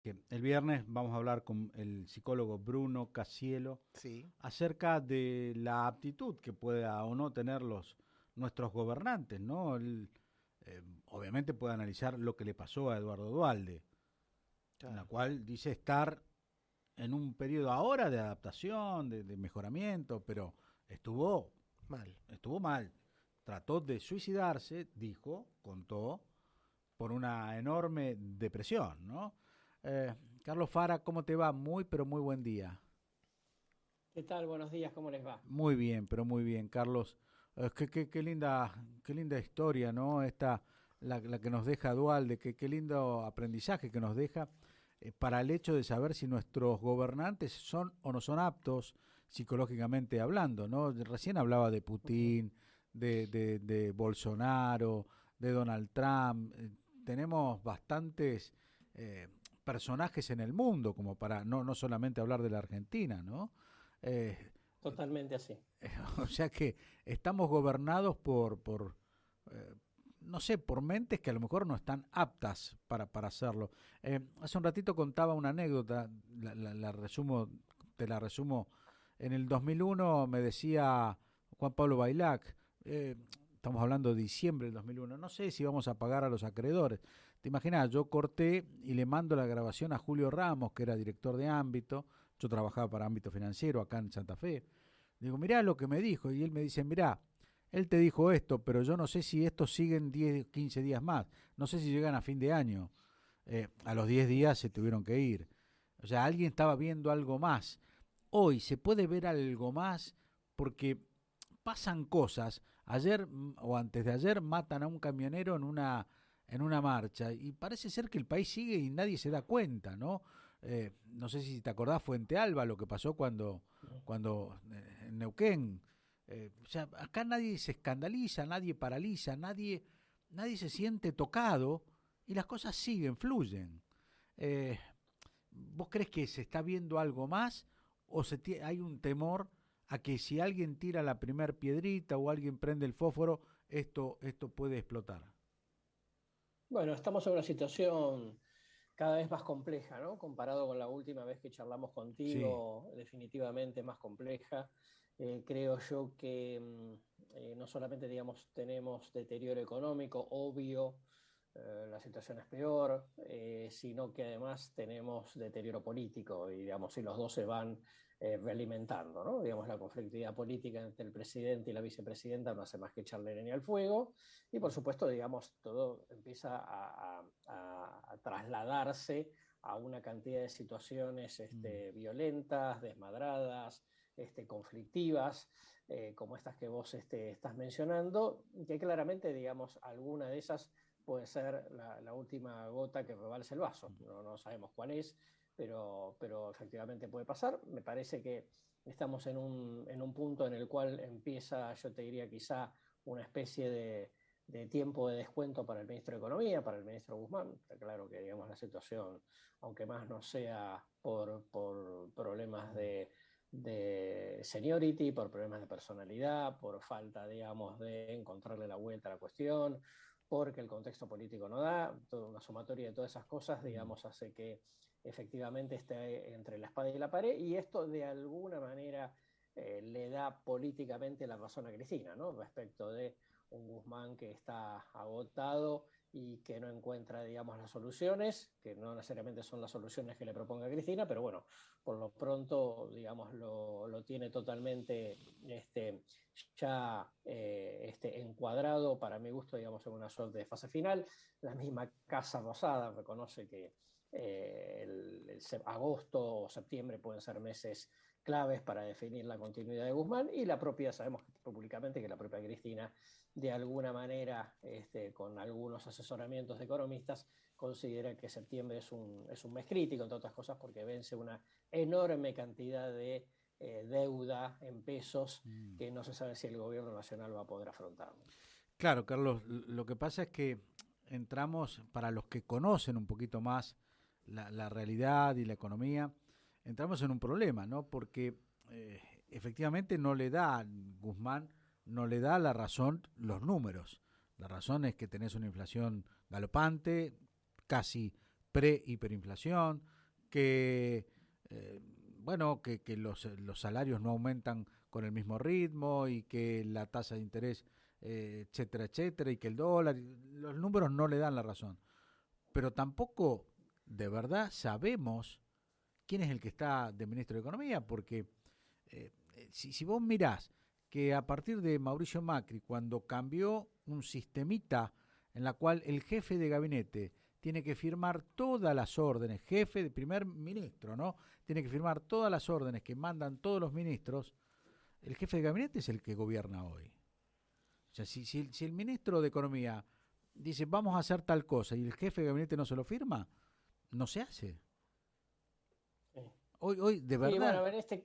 Que el viernes vamos a hablar con el psicólogo Bruno Casielo Sí, acerca de la aptitud que pueda o no tener nuestros gobernantes, ¿no? Él, obviamente puede analizar lo que le pasó a Eduardo Duhalde, en la claro, cual dice estar en un periodo ahora de adaptación, de mejoramiento, pero estuvo, mal. estuvo mal. Trató de suicidarse, dijo, contó, por una enorme depresión, ¿no? Eh, Carlos Fara, ¿cómo te va? Muy, pero muy buen día. ¿Qué tal? Buenos días, ¿cómo les va? Muy bien, pero muy bien, Carlos. Qué linda historia, ¿no? Esta, la que nos deja Dualde, qué lindo aprendizaje que nos deja para el hecho de saber si nuestros gobernantes son o no son aptos psicológicamente hablando, ¿no? Recién hablaba de Ujú. Putin, de Bolsonaro, de Donald Trump. Tenemos bastantes eh, personajes en el mundo como para no solamente hablar de la Argentina, ¿no? Eh, Totalmente así. o sea que estamos gobernados eh, no sé, por mentes que a lo mejor no están aptas para hacerlo. Hace un ratito contaba una anécdota, la resumo, te la resumo. En el 2001 me decía Juan Pablo Bailac, estamos hablando de diciembre del 2001, no sé si vamos a pagar a los acreedores. Te imaginas, yo corté y le mando la grabación a Julio Ramos, que era director de Ámbito, yo trabajaba para Ámbito Financiero acá en Santa Fe. Digo, mirá lo que me dijo. Y él me dice, mirá, él te dijo esto, pero yo no sé si estos siguen 10, 15 días más. No sé si llegan a fin de año. A los 10 días se tuvieron que ir. O sea, alguien estaba viendo algo más. Hoy se puede ver algo más porque pasan cosas. Ayer o antes de ayer matan a un camionero en una marcha y parece ser que el país sigue y nadie se da cuenta, ¿no? No sé si te acordás Fuente Alba lo que pasó cuando en Neuquén. O sea, acá nadie se escandaliza, nadie paraliza, nadie se siente tocado y las cosas siguen, fluyen. Eh, ¿Vos crees que se está viendo algo más o hay un temor a que si alguien tira la primer piedrita o alguien prende el fósforo, esto puede explotar? Bueno, estamos en una situación cada vez más compleja, ¿no? Comparado con la última vez que charlamos Sí. contigo, definitivamente más compleja. Creo yo que no solamente, digamos, tenemos deterioro económico, obvio, la situación es peor, sino que además tenemos deterioro político y, digamos, si los dos se van realimentando, ¿no? Digamos, la conflictividad política entre el presidente y la vicepresidenta no hace más que echarle leña al fuego y, por supuesto, digamos, todo empieza a trasladarse a una cantidad de situaciones Mm. violentas, desmadradas, conflictivas, como estas que vos estás mencionando, que claramente, digamos, alguna de esas puede ser la última gota que rebalse el vaso. No sabemos cuál es, pero efectivamente puede pasar. Me parece que estamos en un punto en el cual empieza, yo te diría quizá, una especie de tiempo de descuento para el ministro de Economía, para el ministro Guzmán. Está claro que, digamos, la situación, aunque más no sea por problemas de seniority, por problemas de personalidad, por falta, digamos, de encontrarle la vuelta a la cuestión, porque el contexto político no da, toda una sumatoria de todas esas cosas, Mm. digamos, hace que efectivamente esté entre la espada y la pared, y esto de alguna manera le da políticamente la razón a Cristina, ¿no? Respecto de un Guzmán que está agotado y que no encuentra, digamos, las soluciones, que no necesariamente son las soluciones que le proponga Cristina, pero bueno, por lo pronto, digamos, lo tiene totalmente ya encuadrado, para mi gusto, digamos, en una suerte de fase final. La misma Casa Rosada reconoce que agosto o septiembre pueden ser meses claves para definir la continuidad de Guzmán y la propia, sabemos públicamente que la propia Cristina, de alguna manera, con algunos asesoramientos de economistas, considera que septiembre es un mes crítico, entre otras cosas, porque vence una enorme cantidad de deuda en pesos Mm. que no se sabe si el gobierno nacional va a poder afrontar. Claro, Carlos, lo que pasa es que entramos, para los que conocen un poquito más la realidad y la economía, entramos en un problema, ¿no? Porque efectivamente no le da, Guzmán no le da la razón los números. La razón es que tenés una inflación galopante, casi pre-hiperinflación, que, que los salarios no aumentan con el mismo ritmo y que la tasa de interés, etcétera, etcétera, y que el dólar, los números no le dan la razón. Pero tampoco de verdad sabemos quién es el que está de ministro de Economía, porque si vos mirás que a partir de Mauricio Macri, cuando cambió un sistemita en la cual el jefe de gabinete tiene que firmar todas las órdenes, jefe de primer ministro, ¿no? Tiene que firmar todas las órdenes que mandan todos los ministros, el jefe de gabinete es el que gobierna hoy. O sea, si el ministro de Economía dice vamos a hacer tal cosa y el jefe de gabinete no se lo firma, no se hace. Sí. Hoy de verdad, sí,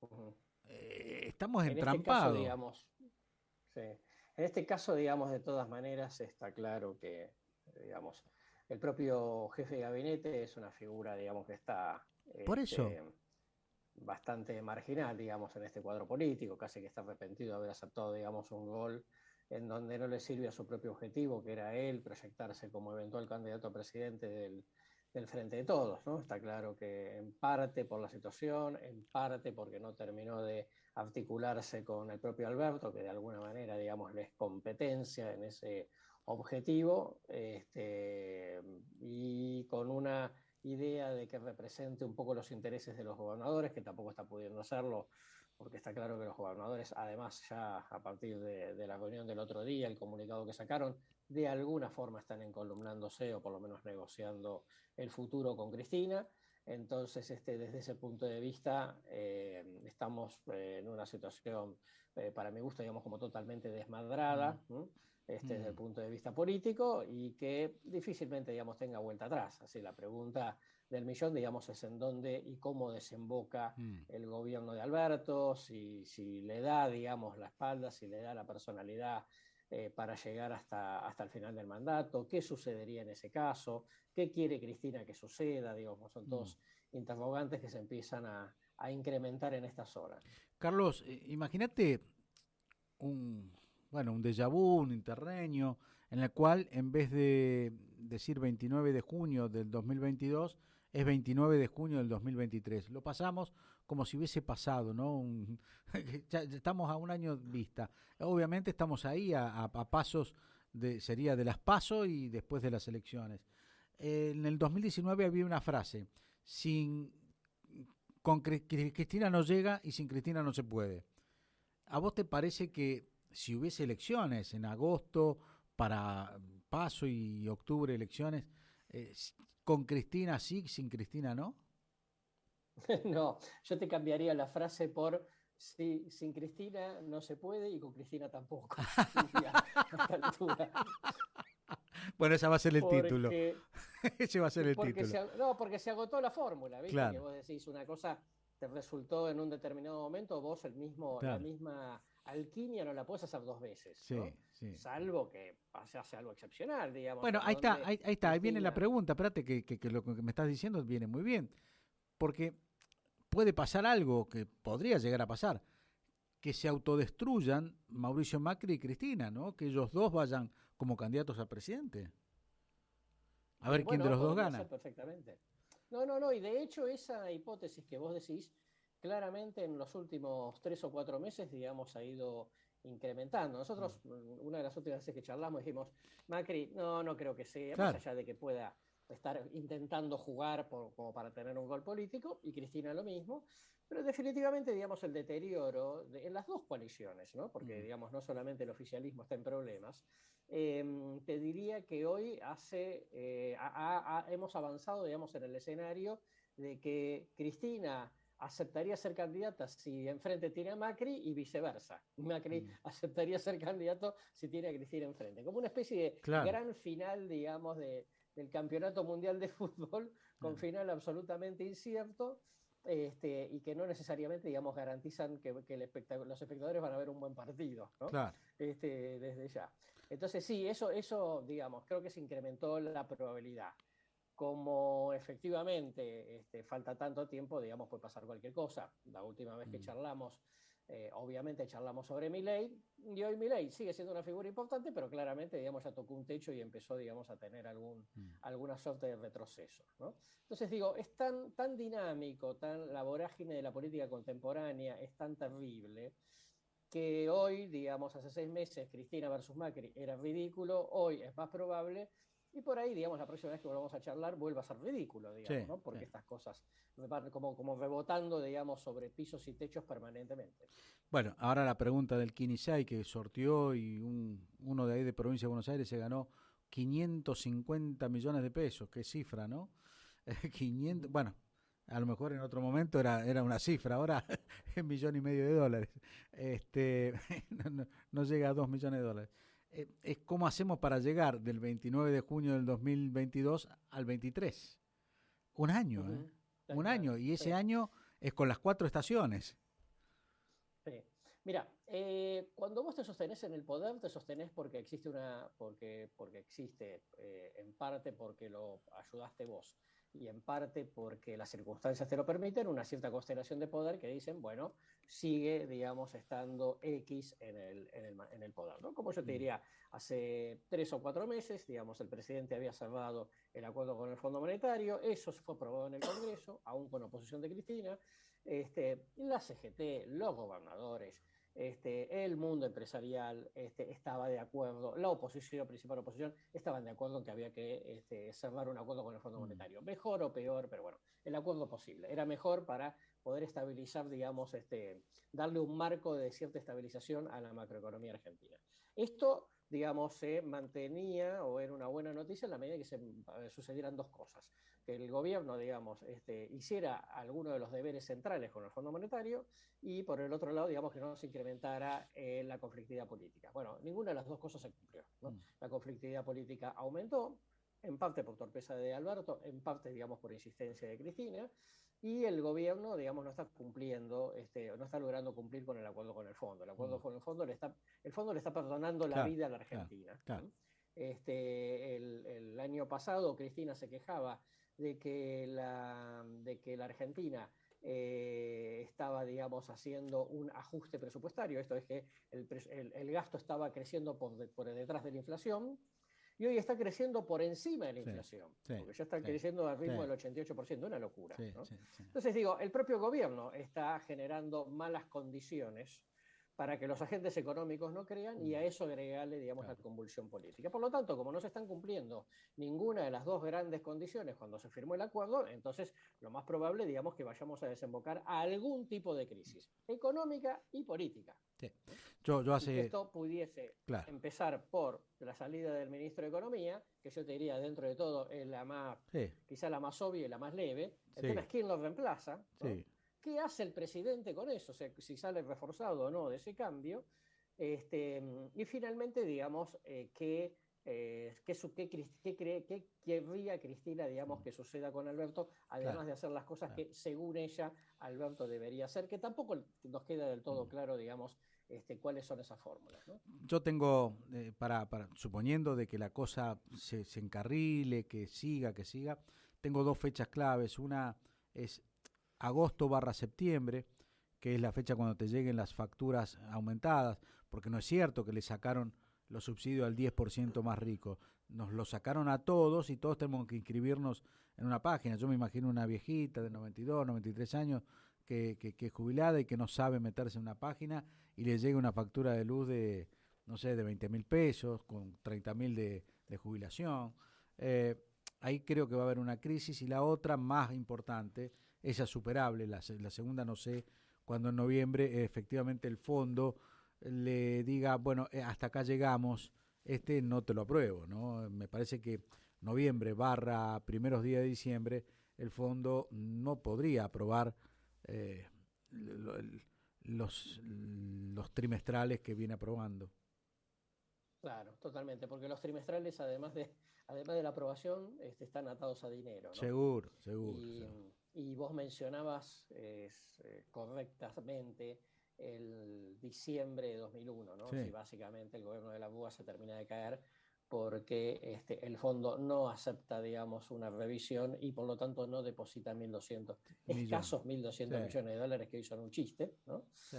bueno, estamos en este entrampados. caso, digamos, sí. En este caso, digamos, de todas maneras, está claro que, digamos, el propio jefe de gabinete es una figura, digamos, que está Por eso, bastante marginal, digamos, en este cuadro político, casi que está arrepentido de haber aceptado, digamos, un gol en donde no le sirve a su propio objetivo, que era él proyectarse como eventual candidato a presidente del Frente de Todos, ¿no? Está claro que en parte por la situación, en parte porque no terminó de articularse con el propio Alberto, que de alguna manera, digamos, le es competencia en ese objetivo, y con una idea de que represente un poco los intereses de los gobernadores, que tampoco está pudiendo hacerlo, porque está claro que los gobernadores, además ya a partir de la reunión del otro día, el comunicado que sacaron, de alguna forma están encolumnándose o por lo menos negociando el futuro con Cristina. Entonces, desde ese punto de vista, estamos en una situación, para mi gusto, digamos, como totalmente desmadrada, desde el punto de vista político, y que difícilmente, digamos, tenga vuelta atrás. Así, la pregunta del millón, digamos, es en dónde y cómo desemboca el gobierno de Alberto, si le da, digamos, la espalda, si le da la personalidad para llegar hasta el final del mandato, qué sucedería en ese caso, qué quiere Cristina que suceda, digamos, son todos interrogantes que se empiezan a incrementar en estas horas. Carlos, imagínate un déjà vu, un interreño, en el cual en vez de decir 29 de junio del 2022, es 29 de junio del 2023. Lo pasamos como si hubiese pasado, ¿no? Ya estamos a un año vista. Obviamente estamos ahí a pasos, sería de las PASO y después de las elecciones. En el 2019 había una frase, con Cristina no llega y sin Cristina no se puede. ¿A vos te parece que si hubiese elecciones en agosto para PASO y octubre elecciones, con Cristina sí, sin Cristina no? No, yo te cambiaría la frase por sí, sin Cristina no se puede y con Cristina tampoco. A esta altura. Bueno, ese va a ser el título. Porque, Ese va a ser el título. porque se agotó la fórmula, ¿viste? Que Claro, vos decís una cosa te resultó en un determinado momento, vos la claro. misma alquimia no la puedes hacer dos veces, Sí, ¿no? sí. Salvo que pase algo excepcional, digamos, Bueno, en ahí está, donde ahí está, ahí viene la Cristina... pregunta. Espérate que lo que me estás diciendo viene muy bien. Porque puede pasar algo que podría llegar a pasar, que se autodestruyan Mauricio Macri y Cristina, ¿no? Que ellos dos vayan como candidatos a presidente. A ver quién de Bueno, los dos podría gana. ser perfectamente. No, y de hecho esa hipótesis que vos decís, claramente en los últimos 3 o 4 meses, digamos, ha ido incrementando. Nosotros, una de las últimas veces que charlamos, dijimos, Macri, no creo que sea, más Claro. allá de que pueda estar intentando jugar como para tener un gol político, y Cristina lo mismo, pero definitivamente, digamos, el deterioro en las dos coaliciones, ¿no? Porque, digamos, no solamente el oficialismo está en problemas, te diría que hoy hemos avanzado, digamos, en el escenario de que Cristina aceptaría ser candidata si enfrente tiene a Macri y viceversa. Macri aceptaría ser candidato si tiene a Cristina enfrente. Como una especie de Claro. gran final, digamos, del Campeonato Mundial de Fútbol, con final absolutamente incierto, y que no necesariamente, digamos, garantizan que los espectadores van a ver un buen partido, ¿no? Claro. Desde ya. Entonces sí, eso, digamos, creo que se incrementó la probabilidad. Como efectivamente falta tanto tiempo, digamos, puede pasar cualquier cosa. La última vez que charlamos, Obviamente charlamos sobre Milei, y hoy Milei sigue siendo una figura importante, pero claramente, digamos, ya tocó un techo y empezó, digamos, a tener alguna suerte de retroceso, ¿no? Entonces digo, es tan dinámico, la vorágine de la política contemporánea es tan terrible, que hoy, digamos, hace 6 meses, Cristina versus Macri era ridículo, hoy es más probable, y por ahí, digamos, la próxima vez que volvamos a charlar vuelva a ser ridículo, digamos, Sí, ¿no? Porque sí. estas cosas van como rebotando, digamos, sobre pisos y techos permanentemente. Bueno, ahora la pregunta del Kinisay que sorteó y uno de ahí de provincia de Buenos Aires se ganó 550 millones de pesos. Qué cifra, ¿no? 500, bueno, a lo mejor en otro momento era una cifra, ahora es 1,5 millones de dólares. Este, no llega a 2 millones de dólares. Es cómo hacemos para llegar del 29 de junio del 2022 al 23. Un año, ¿eh? Está Un claro. año. Y ese Sí. año es con las 4 estaciones. Sí. Mira, cuando vos te sostenés en el poder, te sostenés porque existe porque existe, en parte porque lo ayudaste vos, y en parte porque las circunstancias te lo permiten, una cierta constelación de poder que dicen, bueno, sigue, digamos, estando X en el poder, ¿no? Como yo te Mm. diría, hace 3 o 4 meses, digamos, el presidente había cerrado el acuerdo con el Fondo Monetario, eso fue aprobado en el Congreso, aún con oposición de Cristina. La CGT, los gobernadores, el mundo empresarial estaba de acuerdo, la oposición, principal oposición, estaban de acuerdo en que había que cerrar un acuerdo con el Fondo Mm. Monetario. Mejor o peor, pero bueno, el acuerdo posible. Era mejor para poder estabilizar, digamos, darle un marco de cierta estabilización a la macroeconomía argentina. Esto, digamos, se mantenía o era una buena noticia en la medida que se sucedieran dos cosas. Que el gobierno, digamos, hiciera alguno de los deberes centrales con el Fondo Monetario y por el otro lado, digamos, que no se incrementara la conflictividad política. Bueno, ninguna de las dos cosas se cumplió, ¿no? Mm. La conflictividad política aumentó, en parte por torpeza de Alberto, en parte, digamos, por insistencia de Cristina, y el gobierno, digamos, no está cumpliendo, no está logrando cumplir con el acuerdo con el fondo. El acuerdo Mm. con el fondo le está perdonando la Claro, vida a la claro, Argentina. claro. El año pasado Cristina se quejaba de que la Argentina estaba, digamos, haciendo un ajuste presupuestario, esto es que el gasto estaba creciendo por detrás de la inflación, y hoy está creciendo por encima de la Sí, inflación, sí, porque ya está sí, creciendo al sí, ritmo del 88%, una locura, sí, ¿no? sí, sí. Entonces digo, el propio gobierno está generando malas condiciones para que los agentes económicos no crean y Mm. a eso agregarle, digamos, la Claro. convulsión política. Por lo tanto, como no se están cumpliendo ninguna de las dos grandes condiciones cuando se firmó el acuerdo, entonces lo más probable, digamos, que vayamos a desembocar a algún tipo de crisis económica y política, Sí. ¿no? Yo Y que hace, esto pudiese claro, empezar por la salida del ministro de Economía, que yo te diría dentro de todo es sí, quizá la más obvia y la más leve. El tema sí, es quién lo reemplaza, ¿no? sí. ¿Qué hace el presidente con eso? O sea, si sale reforzado o no de ese cambio. Y finalmente, digamos, qué querría Cristina, digamos, Mm. que suceda con Alberto, Claro, además de hacer las cosas claro. que, según ella, Alberto debería hacer, que tampoco nos queda del todo Mm. claro, digamos, cuáles son esas fórmulas, ¿no? Yo tengo, suponiendo de que la cosa se encarrile, que siga, tengo dos fechas claves. Una es agosto/septiembre, que es la fecha cuando te lleguen las facturas aumentadas, porque no es cierto que le sacaron los subsidios al 10% más rico. Nos lo sacaron a todos y todos tenemos que inscribirnos en una página. Yo me imagino una viejita de 92, 93 años que es jubilada y que no sabe meterse en una página y le llega una factura de luz de, no sé, de 20.000 pesos, con 30.000 de jubilación. Eh, Ahí creo que va a haber una crisis y la otra más importante, esa superable, la segunda no sé, cuando en noviembre efectivamente el fondo le diga, bueno, hasta acá llegamos, no te lo apruebo, ¿no? Me parece que noviembre/primeros días de diciembre el fondo no podría aprobar eh, los trimestrales que viene aprobando. Claro, totalmente, porque los trimestrales, además de la aprobación, están atados a dinero, ¿no? Seguro, seguro, Y, seguro. y vos mencionabas correctamente el diciembre de 2001, ¿no? Si Sí, básicamente el gobierno de la Búa se termina de caer porque el fondo no acepta, digamos, una revisión y por lo tanto no deposita 1.200, escasos 1.200 millones de dólares, que hoy son un chiste, ¿no? Sí.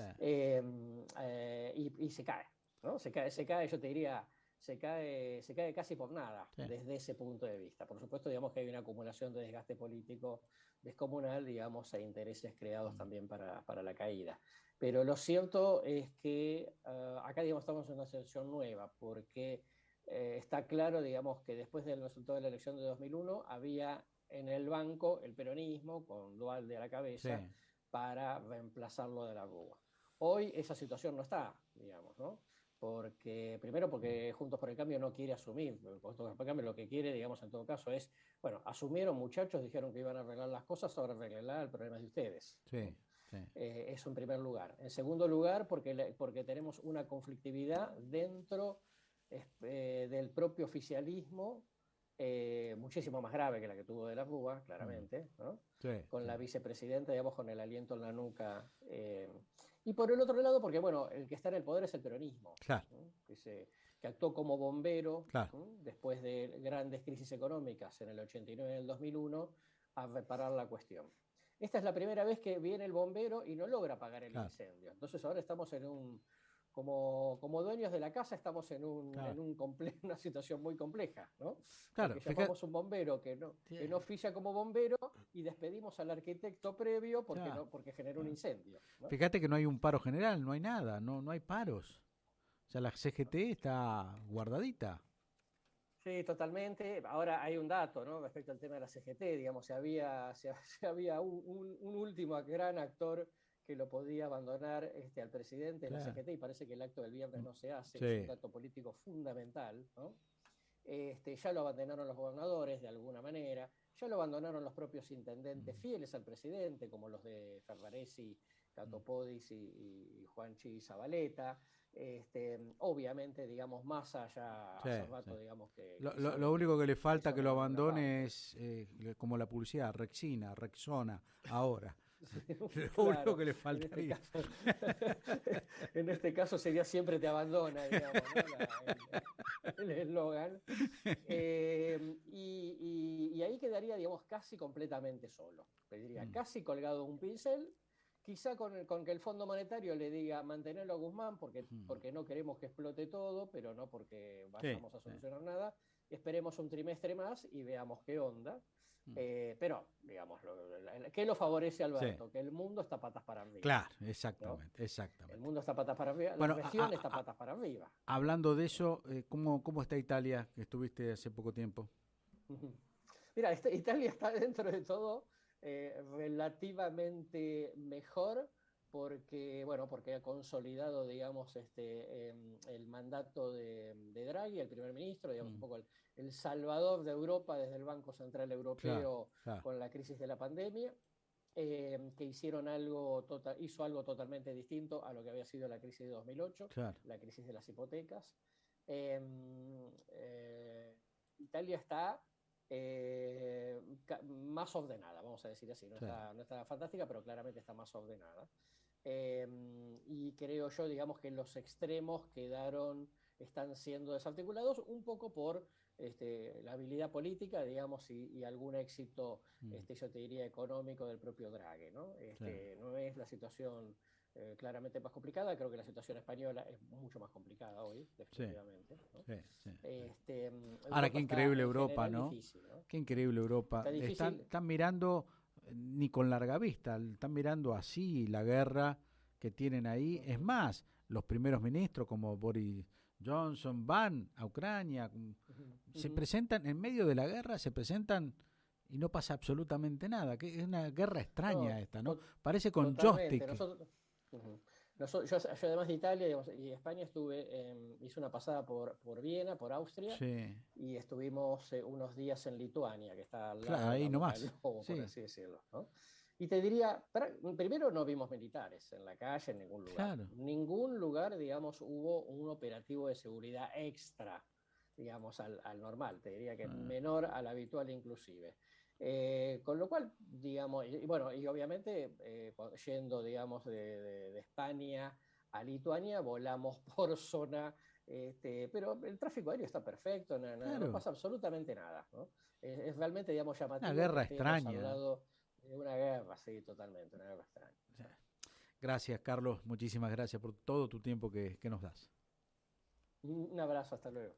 Y se cae, ¿no? Se cae, yo te diría, se cae casi por nada, sí, desde ese punto de vista. Por supuesto, digamos que hay una acumulación de desgaste político descomunal, digamos, e intereses creados también para la caída. Pero lo cierto es que acá, digamos, estamos en una situación nueva, porque está claro, digamos, que después del resultado de la elección de 2001 había en el banco el peronismo, con Duhalde a la cabeza, sí, para reemplazarlo de la Rúa. Hoy esa situación no está, digamos, ¿no? Primero porque Juntos por el Cambio no quiere asumir, Juntos por el Cambio lo que quiere, digamos, en todo caso es, bueno, asumieron, muchachos, dijeron que iban a arreglar las cosas, ahora arreglar el problema de ustedes. Sí, ¿no? Sí. Eso en primer lugar. En segundo lugar, porque tenemos una conflictividad dentro del propio oficialismo, muchísimo más grave que la que tuvo de la Rúa, claramente, ¿no? Sí, con la vicepresidenta, digamos, con el aliento en la nuca. Y por el otro lado, porque, bueno, el que está en el poder es el peronismo, claro, ¿no? Que actuó como bombero, claro, ¿no? Después de grandes crisis económicas en el 89 y en el 2001, a reparar la cuestión. Esta es la primera vez que viene el bombero y no logra apagar el incendio. Entonces ahora estamos en como dueños de la casa, estamos en una situación muy compleja, ¿no? Claro, porque llamamos un bombero que no oficia como bombero y despedimos al arquitecto previo porque generó un incendio, ¿no? Fíjate que no hay un paro general, no hay nada, no hay paros. O sea, la CGT está guardadita. Sí, totalmente. Ahora hay un dato, ¿no? Respecto al tema de la CGT, digamos, si había un último gran actor que lo podía abandonar al presidente de la CGT, y parece que el acto del viernes no se hace, es un dato político fundamental, ¿no? Ya lo abandonaron los gobernadores de alguna manera, ya lo abandonaron los propios intendentes fieles al presidente, como los de Ferraresi, Catopodis y Juanchi Zabaleta. Obviamente, digamos, Massa ya hace rato, digamos que... Lo único que le falta que lo abandone es, como la publicidad, Rexina, Rexona, ahora. Lo único que le faltaría. En este caso sería siempre te abandona, digamos, ¿no? El eslogan. Y ahí quedaría, digamos, casi completamente solo. Le diría, casi colgado un pincel, quizá con que el Fondo Monetario le diga mantenerlo a Guzmán porque no queremos que explote todo, pero no porque vayamos a solucionar nada. Esperemos un trimestre más y veamos qué onda. Pero, digamos, ¿qué lo favorece, Alberto? Que el mundo está patas para arriba. Claro, exactamente, ¿no? Exactamente. El mundo está patas para arriba, la región está patas para arriba. Hablando de eso, ¿cómo está Italia, que estuviste hace poco tiempo? Mira, Italia está dentro de todo relativamente mejor porque ha consolidado, digamos, el mandato de Draghi, el primer ministro, digamos, un poco el salvador de Europa desde el Banco Central Europeo, claro. Con la crisis de la pandemia, que hizo algo totalmente distinto a lo que había sido la crisis de 2008, claro. La crisis de las hipotecas. Italia está más ordenada, vamos a decir así, no está fantástica, pero claramente está más ordenada. Y creo yo, digamos, que los extremos están siendo desarticulados un poco por la habilidad política, digamos, y algún éxito, yo te diría, económico del propio Draghi, ¿no? No es la situación claramente más complicada, creo que la situación española es mucho más complicada hoy, definitivamente. Sí, ¿no? Ahora, qué increíble Europa, ¿no? Difícil, ¿no? Qué increíble Europa. Están mirando, ni con larga vista, están mirando así la guerra que tienen ahí. Es más, los primeros ministros como Boris Johnson van a Ucrania, se presentan en medio de la guerra, se presentan y no pasa absolutamente nada. Que es una guerra extraña esta, ¿no? Parece con joystick. Yo además de Italia y España hice una pasada por Viena, por Austria, y estuvimos unos días en Lituania, que está al lado ahí nomás, Lobo, por así decirlo, ¿no? Y te diría, primero no vimos militares en la calle, en ningún lugar. Claro. En ningún lugar, digamos, hubo un operativo de seguridad extra, digamos, al normal. Te diría que menor al habitual inclusive. Con lo cual, digamos, y obviamente yendo, digamos, de España a Lituania, volamos por zona Pero el tráfico aéreo está perfecto, no pasa absolutamente nada, ¿no? Es realmente, digamos, llamativo. Una guerra que estemos extraña. hablando de una guerra, sí, totalmente, una guerra extraña. Gracias, Carlos. Muchísimas gracias por todo tu tiempo que nos das. Un abrazo, hasta luego.